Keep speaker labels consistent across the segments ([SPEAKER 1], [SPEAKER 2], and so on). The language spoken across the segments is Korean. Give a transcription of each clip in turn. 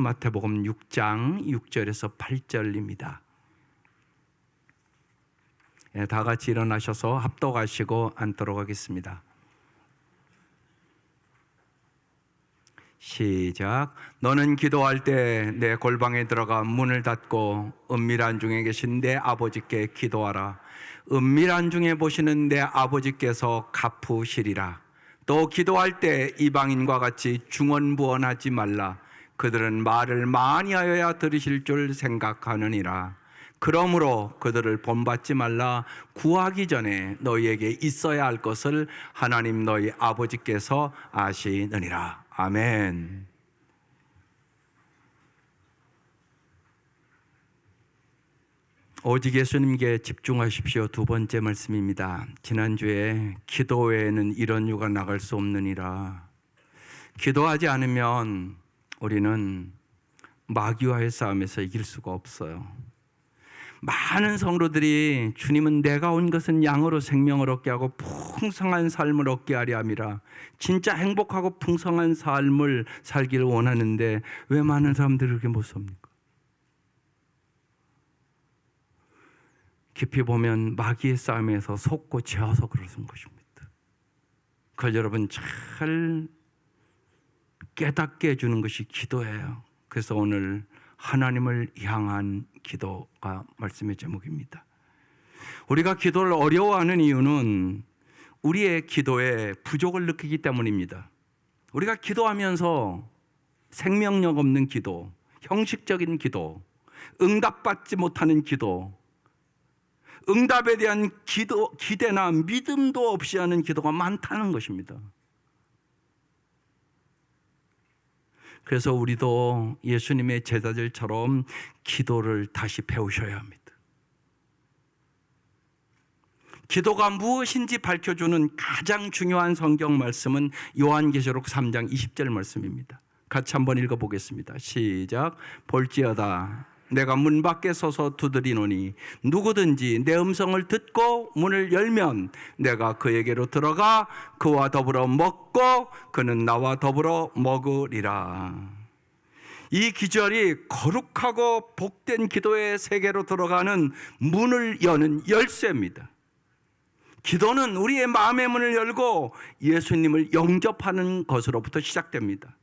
[SPEAKER 1] 마태복음 6장 6절에서 8절입니다. 다 같이 일어나셔서 합독하시고 앉도록 하겠습니다. 시작. 너는 기도할 때 내 골방에 들어가 문을 닫고 은밀한 중에 계신 내 아버지께 기도하라. 은밀한 중에 보시는 내 아버지께서 갚으시리라. 또 기도할 때 이방인과 같이 중언부언하지 말라. 그들은 말을 많이 하여야 들으실 줄 생각하느니라. 그러므로 그들을 본받지 말라. 구하기 전에 너희에게 있어야 할 것을 하나님 너희 아버지께서 아시느니라. 아멘. 오직 예수님께 집중하십시오. 두 번째 말씀입니다. 지난주에 기도 외에는 이런 유가 나갈 수 없느니라. 기도하지 않으면 우리는 마귀와의 싸움에서 이길 수가 없어요. 많은 성도들이 주님은 내가 온 것은 양으로 생명을 얻게 하고 풍성한 삶을 얻게 하려 함이라. 진짜 행복하고 풍성한 삶을 살기를 원하는데 왜 많은 사람들이 그렇게 못 삽니까? 깊이 보면 마귀의 싸움에서 속고 지어서 그러는 것입니다. 그걸 여러분 잘 깨닫게 해주는 것이 기도예요. 그래서 오늘 하나님을 향한 기도가 말씀의 제목입니다. 우리가 기도를 어려워하는 이유는 우리의 기도에 부족을 느끼기 때문입니다. 우리가 기도하면서 생명력 없는 기도, 형식적인 기도, 응답받지 못하는 기도, 응답에 대한 기대나 믿음도 없이 하는 기도가 많다는 것입니다. 그래서 우리도 예수님의 제자들처럼 기도를 다시 배우셔야 합니다. 기도가 무엇인지 밝혀주는 가장 중요한 성경 말씀은 요한계시록 3장 20절 말씀입니다. 같이 한번 읽어보겠습니다. 시작. 볼지어다 내가 문 밖에 서서 두드리노니 누구든지 내 음성을 듣고 문을 열면 내가 그에게로 들어가 그와 더불어 먹고 그는 나와 더불어 먹으리라. 이 기절이 거룩하고 복된 기도의 세계로 들어가는 문을 여는 열쇠입니다. 기도는 우리의 마음의 문을 열고 예수님을 영접하는 것으로부터 시작됩니다.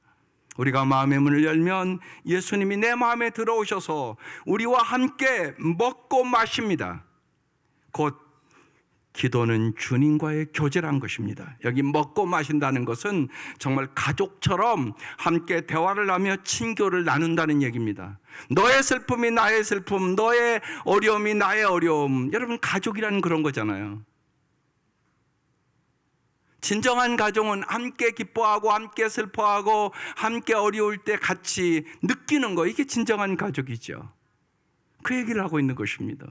[SPEAKER 1] 우리가 마음의 문을 열면 예수님이 내 마음에 들어오셔서 우리와 함께 먹고 마십니다. 곧 기도는 주님과의 교제란 것입니다. 여기 먹고 마신다는 것은 정말 가족처럼 함께 대화를 하며 친교를 나눈다는 얘기입니다. 너의 슬픔이 나의 슬픔, 너의 어려움이 나의 어려움. 여러분 가족이라는 그런 거잖아요. 진정한 가정은 함께 기뻐하고 함께 슬퍼하고 함께 어려울 때 같이 느끼는 거, 이게 진정한 가족이죠. 그 얘기를 하고 있는 것입니다.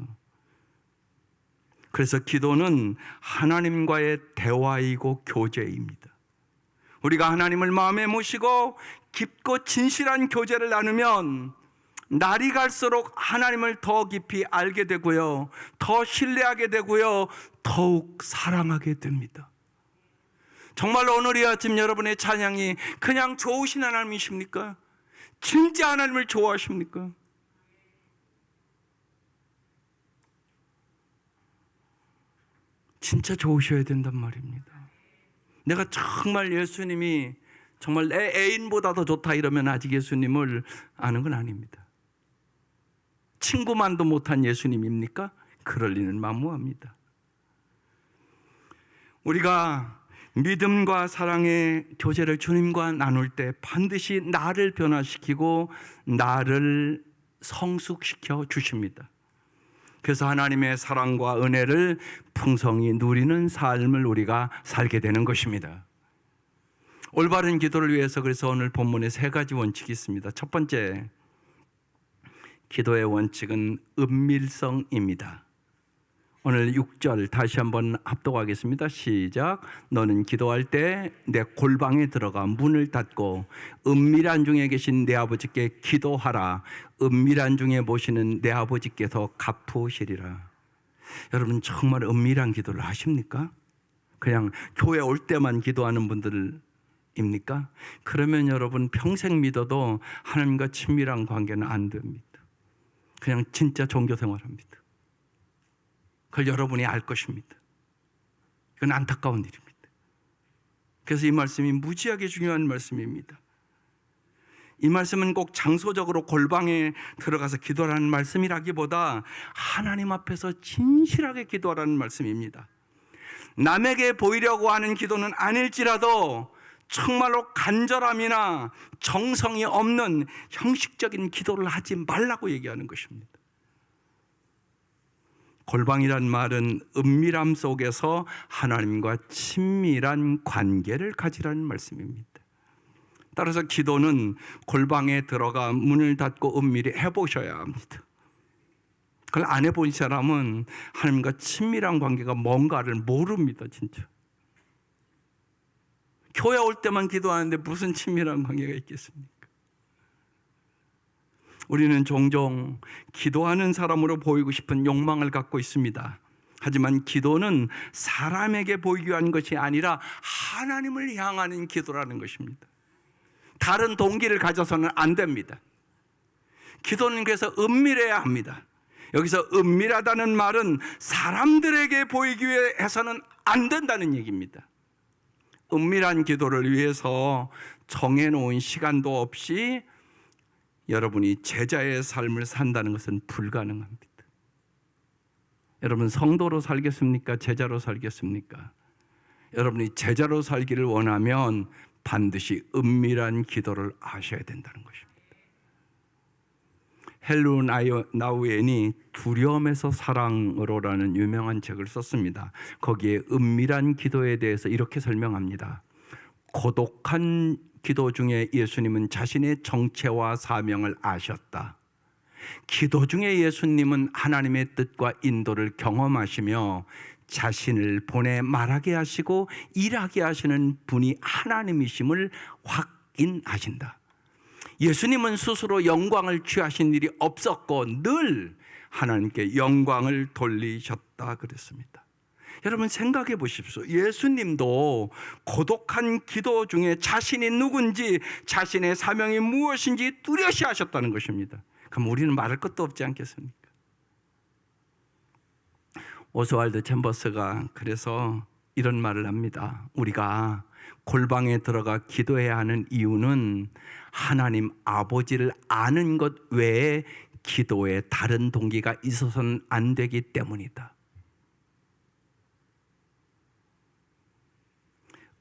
[SPEAKER 1] 그래서 기도는 하나님과의 대화이고 교제입니다. 우리가 하나님을 마음에 모시고 깊고 진실한 교제를 나누면 날이 갈수록 하나님을 더 깊이 알게 되고요, 더 신뢰하게 되고요, 더욱 사랑하게 됩니다. 정말 오늘 이 아침 여러분의 찬양이 그냥 좋으신 하나님이십니까? 진짜 하나님을 좋아하십니까? 진짜 좋으셔야 된단 말입니다. 내가 정말 예수님이 정말 내 애인보다 더 좋다 이러면 아직 예수님을 아는 건 아닙니다. 친구만도 못한 예수님입니까? 그럴 리는 만무합니다. 우리가 믿음과 사랑의 교제를 주님과 나눌 때 반드시 나를 변화시키고 나를 성숙시켜 주십니다. 그래서 하나님의 사랑과 은혜를 풍성히 누리는 삶을 우리가 살게 되는 것입니다. 올바른 기도를 위해서 그래서 오늘 본문에 세 가지 원칙이 있습니다. 첫 번째, 기도의 원칙은 은밀성입니다. 오늘 6절 다시 한번 합독하겠습니다. 시작. 너는 기도할 때 내 골방에 들어가 문을 닫고 은밀한 중에 계신 내 아버지께 기도하라. 은밀한 중에 보시는 내 아버지께서 갚으시리라. 여러분 정말 은밀한 기도를 하십니까? 그냥 교회 올 때만 기도하는 분들 입니까? 그러면 여러분 평생 믿어도 하나님과 친밀한 관계는 안 됩니다. 그냥 진짜 종교 생활합니다. 그걸 여러분이 알 것입니다. 이건 안타까운 일입니다. 그래서 이 말씀이 무지하게 중요한 말씀입니다. 이 말씀은 꼭 장소적으로 골방에 들어가서 기도하라는 말씀이라기보다 하나님 앞에서 진실하게 기도하라는 말씀입니다. 남에게 보이려고 하는 기도는 아닐지라도 정말로 간절함이나 정성이 없는 형식적인 기도를 하지 말라고 얘기하는 것입니다. 골방이란 말은 은밀함 속에서 하나님과 친밀한 관계를 가지라는 말씀입니다. 따라서 기도는 골방에 들어가 문을 닫고 은밀히 해보셔야 합니다. 그걸 안 해본 사람은 하나님과 친밀한 관계가 뭔가를 모릅니다. 진짜. 교회 올 때만 기도하는데 무슨 친밀한 관계가 있겠습니까? 우리는 종종 기도하는 사람으로 보이고 싶은 욕망을 갖고 있습니다. 하지만 기도는 사람에게 보이기 위한 것이 아니라 하나님을 향하는 기도라는 것입니다. 다른 동기를 가져서는 안 됩니다. 기도는 그래서 은밀해야 합니다. 여기서 은밀하다는 말은 사람들에게 보이기 위해서는 안 된다는 얘기입니다. 은밀한 기도를 위해서 정해놓은 시간도 없이 여러분이 제자의 삶을 산다는 것은 불가능합니다. 여러분 성도로 살겠습니까? 제자로 살겠습니까? 여러분이 제자로 살기를 원하면 반드시 은밀한 기도를 하셔야 된다는 것입니다. 헬루 나우엔이 두려움에서 사랑으로라는 유명한 책을 썼습니다. 거기에 은밀한 기도에 대해서 이렇게 설명합니다. 고독한 기도 중에 예수님은 자신의 정체와 사명을 아셨다. 기도 중에 예수님은 하나님의 뜻과 인도를 경험하시며 자신을 보내 말하게 하시고 일하게 하시는 분이 하나님이심을 확인하신다. 예수님은 스스로 영광을 취하신 일이 없었고 늘 하나님께 영광을 돌리셨다 그랬습니다. 여러분 생각해 보십시오. 예수님도 고독한 기도 중에 자신이 누군지 자신의 사명이 무엇인지 뚜렷이 하셨다는 것입니다. 그럼 우리는 말할 것도 없지 않겠습니까? 오스왈드 챔버스가 그래서 이런 말을 합니다. 우리가 골방에 들어가 기도해야 하는 이유는 하나님 아버지를 아는 것 외에 기도에 다른 동기가 있어서는 안 되기 때문이다.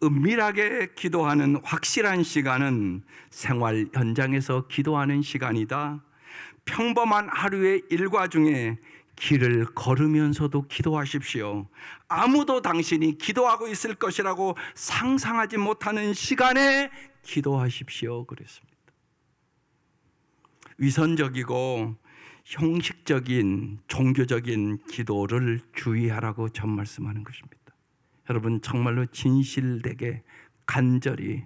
[SPEAKER 1] 은밀하게 기도하는 확실한 시간은 생활 현장에서 기도하는 시간이다. 평범한 하루의 일과 중에 길을 걸으면서도 기도하십시오. 아무도 당신이 기도하고 있을 것이라고 상상하지 못하는 시간에 기도하십시오. 그랬습니다. 위선적이고 형식적인 종교적인 기도를 주의하라고 전 말씀하는 것입니다. 여러분 정말로 진실되게 간절히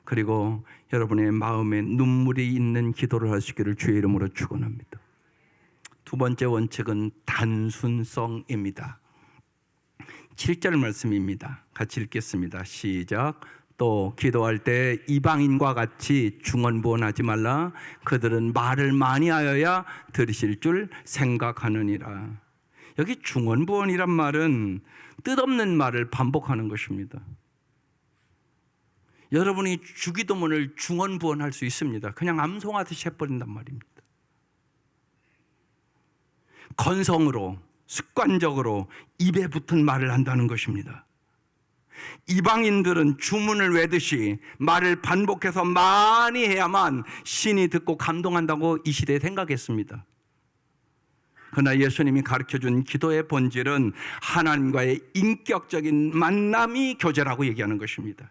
[SPEAKER 1] 그리고 여러분의 마음에 눈물이 있는 기도를 하시기를 주의 이름으로 축원합니다. 두 번째 원칙은 단순성입니다. 7절 말씀입니다. 같이 읽겠습니다. 시작. 또 기도할 때 이방인과 같이 중언부언하지 말라. 그들은 말을 많이 하여야 들으실 줄 생각하느니라. 여기 중언부언이란 말은 뜻없는 말을 반복하는 것입니다. 여러분이 주기도문을 중언부언할 수 있습니다. 그냥 암송하듯이 해버린단 말입니다. 건성으로 습관적으로 입에 붙은 말을 한다는 것입니다. 이방인들은 주문을 외듯이 말을 반복해서 많이 해야만 신이 듣고 감동한다고 이 시대에 생각했습니다. 그러나 예수님이 가르쳐준 기도의 본질은 하나님과의 인격적인 만남이 교제라고 얘기하는 것입니다.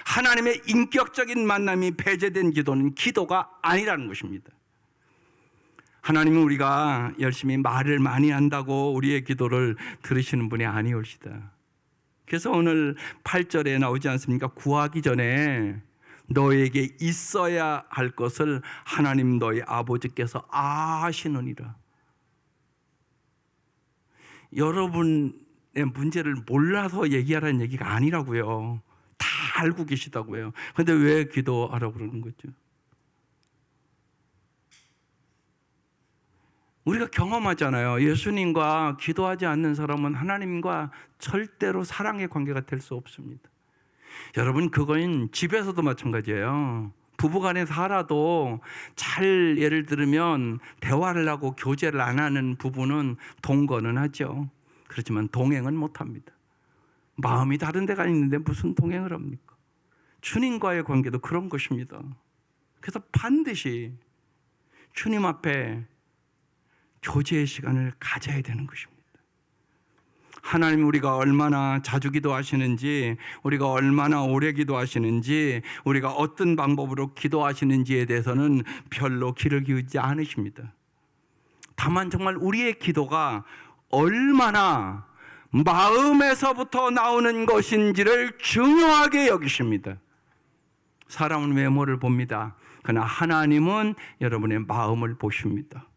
[SPEAKER 1] 하나님의 인격적인 만남이 배제된 기도는 기도가 아니라는 것입니다. 하나님은 우리가 열심히 말을 많이 한다고 우리의 기도를 들으시는 분이 아니올시다. 그래서 오늘 8절에 나오지 않습니까? 구하기 전에 너에게 있어야 할 것을 하나님 너희 아버지께서 아시느니라. 여러분의 문제를 몰라서 얘기하라는 얘기가 아니라고요. 다 알고 계시다고 해요. 근데 왜 기도하라고 그러는 거죠? 우리가 경험하잖아요. 예수님과 기도하지 않는 사람은 하나님과 절대로 사랑의 관계가 될 수 없습니다. 여러분, 그건 집에서도 마찬가지예요. 부부간에 살아도 잘 예를 들면 대화를 하고 교제를 안 하는 부부는 동거는 하죠. 그렇지만 동행은 못합니다. 마음이 다른 데가 있는데 무슨 동행을 합니까? 주님과의 관계도 그런 것입니다. 그래서 반드시 주님 앞에 교제의 시간을 가져야 되는 것입니다. 하나님, 우리가 얼마나 자주 기도하시는지, 우리가 얼마나 오래 기도하시는지, 우리가 어떤 방법으로 기도하시는지에 대해서는 별로 귀를 기울이지 않으십니다. 다만 정말 우리의 기도가 얼마나 마음에서부터 나오는 것인지를 중요하게 여기십니다. 사람은 외모를 봅니다. 그러나 하나님은 여러분의 마음을 보십니다.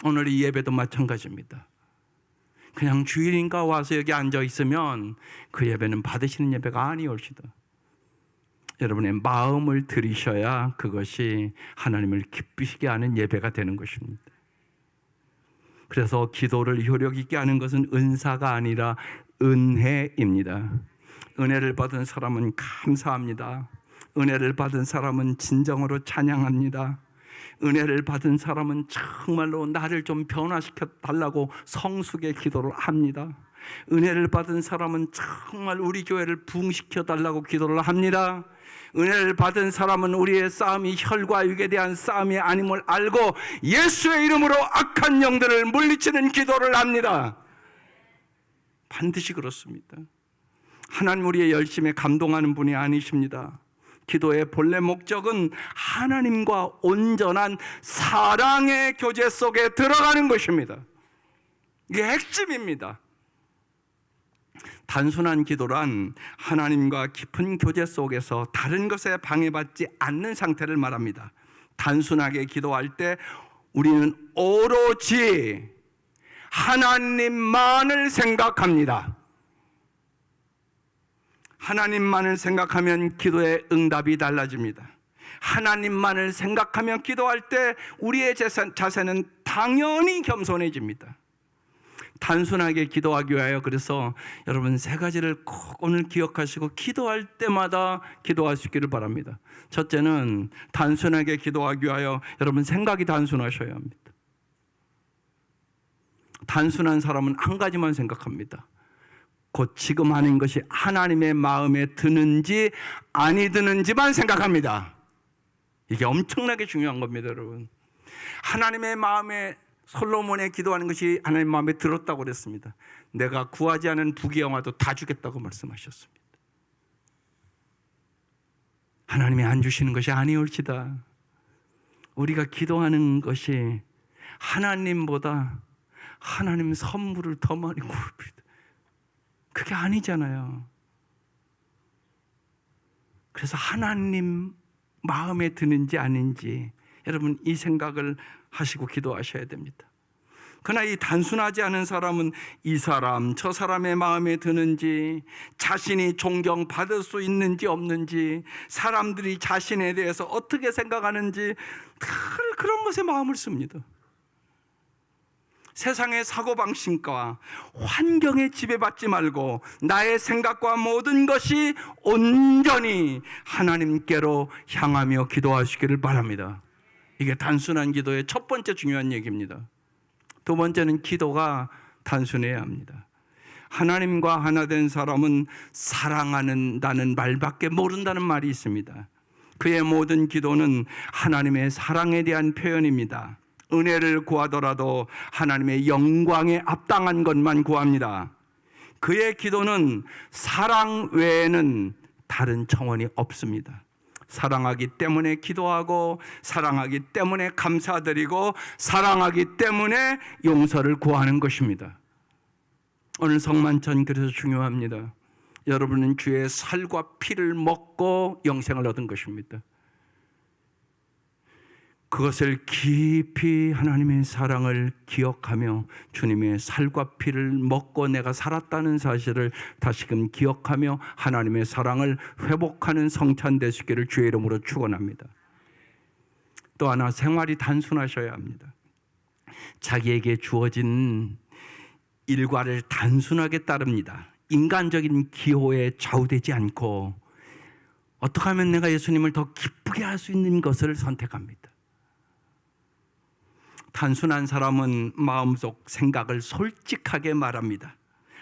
[SPEAKER 1] 오늘 이 예배도 마찬가지입니다. 그냥 주일인가 와서 여기 앉아 있으면 그 예배는 받으시는 예배가 아니올시다. 여러분의 마음을 들이셔야 그것이 하나님을 기쁘시게 하는 예배가 되는 것입니다. 그래서 기도를 효력 있게 하는 것은 은사가 아니라 은혜입니다. 은혜를 받은 사람은 감사합니다. 은혜를 받은 사람은 진정으로 찬양합니다. 은혜를 받은 사람은 정말로 나를 좀 변화시켜 달라고 성숙의 기도를 합니다. 은혜를 받은 사람은 정말 우리 교회를 부흥시켜 달라고 기도를 합니다. 은혜를 받은 사람은 우리의 싸움이 혈과 육에 대한 싸움이 아님을 알고 예수의 이름으로 악한 영들을 물리치는 기도를 합니다. 반드시 그렇습니다. 하나님 우리의 열심에 감동하는 분이 아니십니다. 기도의 본래 목적은 하나님과 온전한 사랑의 교제 속에 들어가는 것입니다. 이게 핵심입니다. 단순한 기도란 하나님과 깊은 교제 속에서 다른 것에 방해받지 않는 상태를 말합니다. 단순하게 기도할 때 우리는 오로지 하나님만을 생각합니다. 하나님만을 생각하면 기도의 응답이 달라집니다. 하나님만을 생각하며 기도할 때 우리의 자세는 당연히 겸손해집니다. 단순하게 기도하기 위하여 그래서 여러분 세 가지를 꼭 오늘 기억하시고 기도할 때마다 기도할 수 있기를 바랍니다. 첫째는 단순하게 기도하기 위하여 여러분 생각이 단순하셔야 합니다. 단순한 사람은 한 가지만 생각합니다. 곧 지금 하는 것이 하나님의 마음에 드는지 아니 드는지만 생각합니다. 이게 엄청나게 중요한 겁니다, 여러분. 하나님의 마음에 솔로몬의 기도하는 것이 하나님 마음에 들었다고 그랬습니다. 내가 구하지 않은 부귀영화도 다 주겠다고 말씀하셨습니다. 하나님이 안 주시는 것이 아니올지다. 우리가 기도하는 것이 하나님보다 하나님 선물을 더 많이 구합니다. 그게 아니잖아요. 그래서 하나님 마음에 드는지 아닌지 여러분 이 생각을 하시고 기도하셔야 됩니다. 그러나 이 단순하지 않은 사람은 이 사람 저 사람의 마음에 드는지, 자신이 존경받을 수 있는지 없는지, 사람들이 자신에 대해서 어떻게 생각하는지 늘 그런 것에 마음을 씁니다. 세상의 사고방식과 환경에 지배받지 말고 나의 생각과 모든 것이 온전히 하나님께로 향하며 기도하시기를 바랍니다. 이게 단순한 기도의 첫 번째 중요한 얘기입니다. 두 번째는 기도가 단순해야 합니다. 하나님과 하나 된 사람은 사랑한다는 말밖에 모른다는 말이 있습니다. 그의 모든 기도는 하나님의 사랑에 대한 표현입니다. 은혜를 구하더라도 하나님의 영광에 합당한 것만 구합니다. 그의 기도는 사랑 외에는 다른 청원이 없습니다. 사랑하기 때문에 기도하고, 사랑하기 때문에 감사드리고, 사랑하기 때문에 용서를 구하는 것입니다. 오늘 성만찬 그래서 중요합니다. 여러분은 주의 살과 피를 먹고 영생을 얻은 것입니다. 그것을 깊이 하나님의 사랑을 기억하며 주님의 살과 피를 먹고 내가 살았다는 사실을 다시금 기억하며 하나님의 사랑을 회복하는 성찬 되시기를 주의 이름으로 축원합니다. 또 하나, 생활이 단순하셔야 합니다. 자기에게 주어진 일과를 단순하게 따릅니다. 인간적인 기호에 좌우되지 않고 어떻게 하면 내가 예수님을 더 기쁘게 할 수 있는 것을 선택합니다. 단순한 사람은 마음속 생각을 솔직하게 말합니다.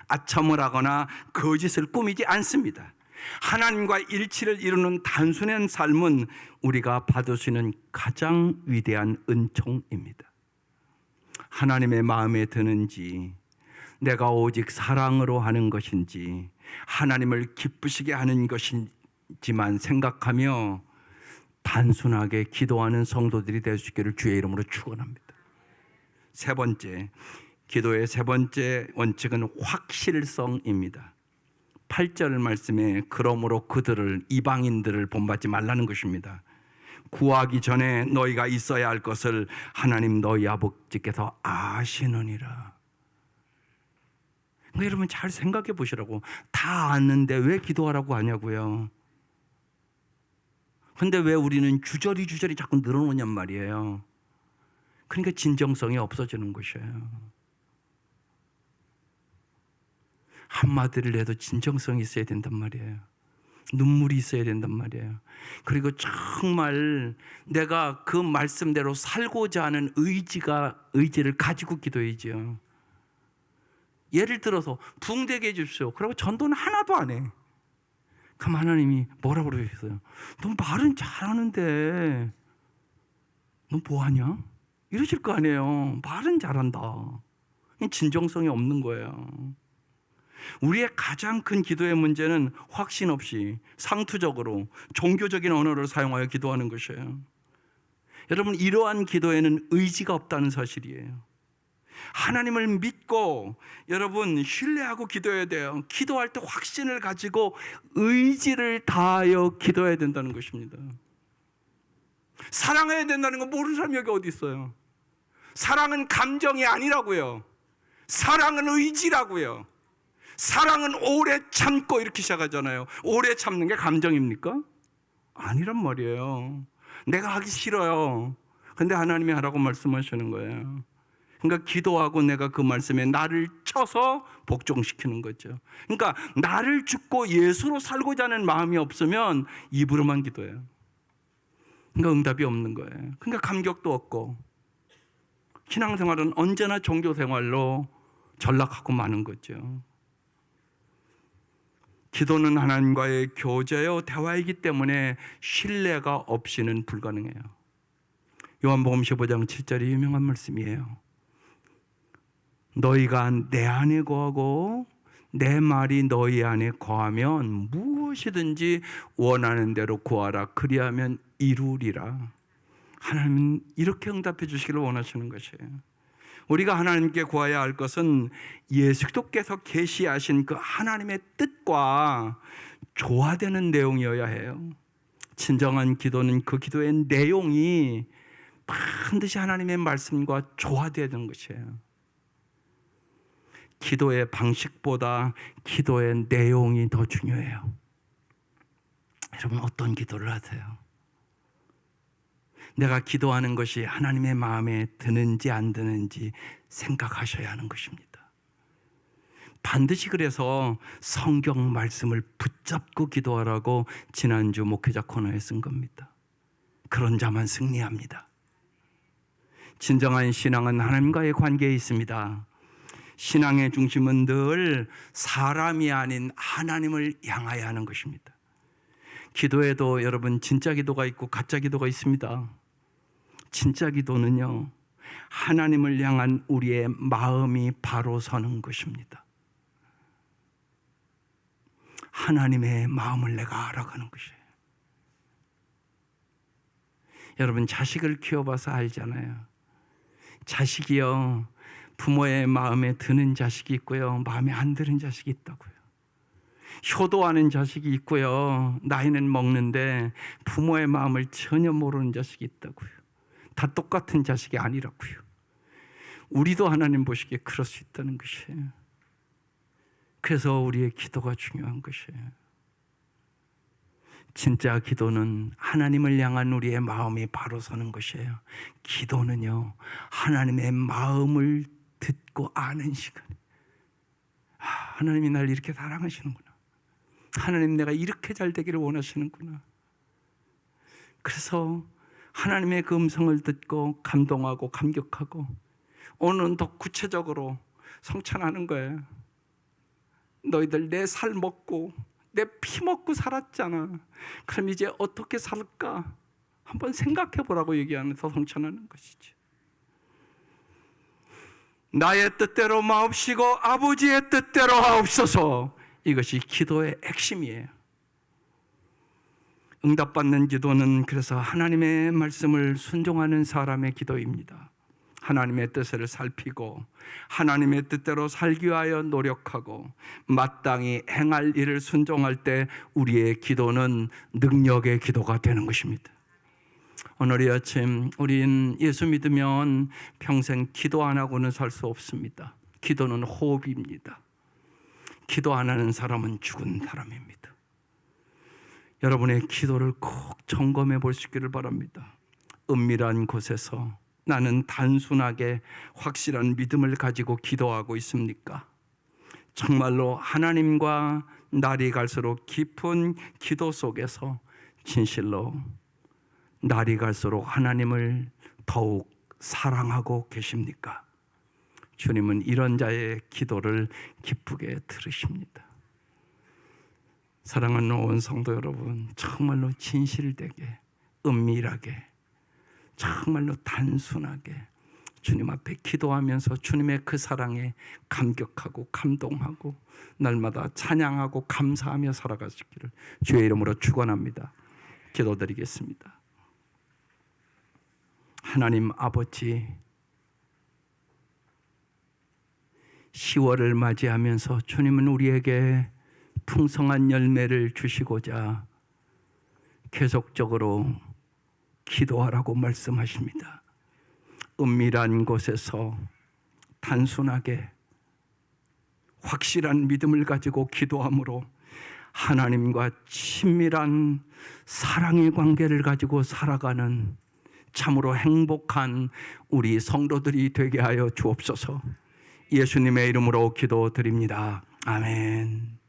[SPEAKER 1] 아첨을 하거나 거짓을 꾸미지 않습니다. 하나님과 일치를 이루는 단순한 삶은 우리가 받을 수 있는 가장 위대한 은총입니다. 하나님의 마음에 드는지, 내가 오직 사랑으로 하는 것인지, 하나님을 기쁘시게 하는 것인지만 생각하며 단순하게 기도하는 성도들이 될 수 있기를 주의 이름으로 축원합니다. 세 번째, 기도의 세 번째 원칙은 확실성입니다. 8절 말씀에 그러므로 그들을, 이방인들을 본받지 말라는 것입니다. 구하기 전에 너희가 있어야 할 것을 하나님 너희 아버지께서 아시느니라. 그러니까 여러분 잘 생각해 보시라고. 다 아는데 왜 기도하라고 하냐고요. 근데 왜 우리는 주저리 자꾸 늘어놓냔 말이에요. 그러니까 진정성이 없어지는 것이에요. 한마디를 해도 진정성이 있어야 된단 말이에요. 눈물이 있어야 된단 말이에요. 그리고 정말 내가 그 말씀대로 살고자 하는 의지를 가지고 기도해야죠. 예를 들어서 붕대게 해주십시오. 그리고 전도는 하나도 안 해. 그럼 하나님이 뭐라고 그러셨어요? 너 말은 잘하는데 너 뭐하냐? 이러실 거 아니에요. 말은 잘한다. 진정성이 없는 거예요. 우리의 가장 큰 기도의 문제는 확신 없이 상투적으로 종교적인 언어를 사용하여 기도하는 것이에요. 여러분, 이러한 기도에는 의지가 없다는 사실이에요. 하나님을 믿고 여러분 신뢰하고 기도해야 돼요. 기도할 때 확신을 가지고 의지를 다하여 기도해야 된다는 것입니다. 사랑해야 된다는 거 모르는 사람이 여기 어디 있어요? 사랑은 감정이 아니라고요. 사랑은 의지라고요. 사랑은 오래 참고 이렇게 시작하잖아요. 오래 참는 게 감정입니까? 아니란 말이에요. 내가 하기 싫어요. 근데 하나님이 하라고 말씀하시는 거예요. 그러니까 기도하고 내가 그 말씀에 나를 쳐서 복종시키는 거죠. 그러니까 나를 죽고 예수로 살고자 하는 마음이 없으면 입으로만 기도해요. 그러니까 응답이 없는 거예요. 그러니까 감격도 없고 신앙생활은 언제나 종교생활로 전락하고 마는 거죠. 기도는 하나님과의 교제요 대화이기 때문에 신뢰가 없이는 불가능해요. 요한복음 15장 7절이 유명한 말씀이에요. 너희가 내 안에 거하고 내 말이 너희 안에 거하면 무엇이든지 원하는 대로 구하라. 그리하면 이루리라. 하나님은 이렇게 응답해 주시기를 원하시는 것이에요. 우리가 하나님께 구해야 할 것은 예수 그리스도께서 계시하신 그 하나님의 뜻과 조화되는 내용이어야 해요. 진정한 기도는 그 기도의 내용이 반드시 하나님의 말씀과 조화되는 것이에요. 기도의 방식보다 기도의 내용이 더 중요해요. 여러분 어떤 기도를 하세요? 내가 기도하는 것이 하나님의 마음에 드는지 안 드는지 생각하셔야 하는 것입니다. 반드시 그래서 성경 말씀을 붙잡고 기도하라고 지난주 목회자 코너에 쓴 겁니다. 그런 자만 승리합니다. 진정한 신앙은 하나님과의 관계에 있습니다. 신앙의 중심은 늘 사람이 아닌 하나님을 향하여 하는 것입니다. 기도에도 여러분 진짜 기도가 있고 가짜 기도가 있습니다. 진짜 기도는요, 하나님을 향한 우리의 마음이 바로 서는 것입니다. 하나님의 마음을 내가 알아가는 것이에요. 여러분 자식을 키워봐서 알잖아요. 자식이요, 부모의 마음에 드는 자식이 있고요, 마음에 안 드는 자식이 있다고요. 효도하는 자식이 있고요, 나이는 먹는데 부모의 마음을 전혀 모르는 자식이 있다고요. 다 똑같은 자식이 아니라고요. 우리도 하나님 보시기에 그럴 수 있다는 것이에요. 그래서 우리의 기도가 중요한 것이에요. 진짜 기도는 하나님을 향한 우리의 마음이 바로 서는 것이에요. 기도는요, 하나님의 마음을 듣고 아는 시간. 하나님이 날 이렇게 사랑하시는구나. 하나님, 내가 이렇게 잘 되기를 원하시는구나. 그래서 하나님의 그 음성을 듣고 감동하고 감격하고 오늘은 더 구체적으로 성찬하는 거예요. 너희들 내 살 먹고 내 피 먹고 살았잖아. 그럼 이제 어떻게 살까? 한번 생각해 보라고 얘기하면서 성찬하는 것이지. 나의 뜻대로 마옵시고 아버지의 뜻대로 하옵소서. 이것이 기도의 핵심이에요. 응답받는 기도는 그래서 하나님의 말씀을 순종하는 사람의 기도입니다. 하나님의 뜻을 살피고 하나님의 뜻대로 살기 위하여 노력하고 마땅히 행할 일을 순종할 때 우리의 기도는 능력의 기도가 되는 것입니다. 오늘 이 아침 우린 예수 믿으면 평생 기도 안 하고는 살 수 없습니다. 기도는 호흡입니다. 기도 안 하는 사람은 죽은 사람입니다. 여러분의 기도를 꼭 점검해 보시기를 바랍니다. 은밀한 곳에서 나는 단순하게 확실한 믿음을 가지고 기도하고 있습니까? 정말로 하나님과 날이 갈수록 깊은 기도 속에서 진실로 날이 갈수록 하나님을 더욱 사랑하고 계십니까? 주님은 이런 자의 기도를 기쁘게 들으십니다. 사랑하는 온 성도 여러분, 정말로 진실되게, 은밀하게, 정말로 단순하게 주님 앞에 기도하면서 주님의 그 사랑에 감격하고 감동하고 날마다 찬양하고 감사하며 살아가시기를 주의 이름으로 축원합니다. 기도드리겠습니다. 하나님 아버지, 10월을 맞이하면서 주님은 우리에게 풍성한 열매를 주시고자 계속적으로 기도하라고 말씀하십니다. 은밀한 곳에서 단순하게 확실한 믿음을 가지고 기도함으로 하나님과 친밀한 사랑의 관계를 가지고 살아가는 참으로 행복한 우리 성도들이 되게 하여 주옵소서. 예수님의 이름으로 기도드립니다. 아멘.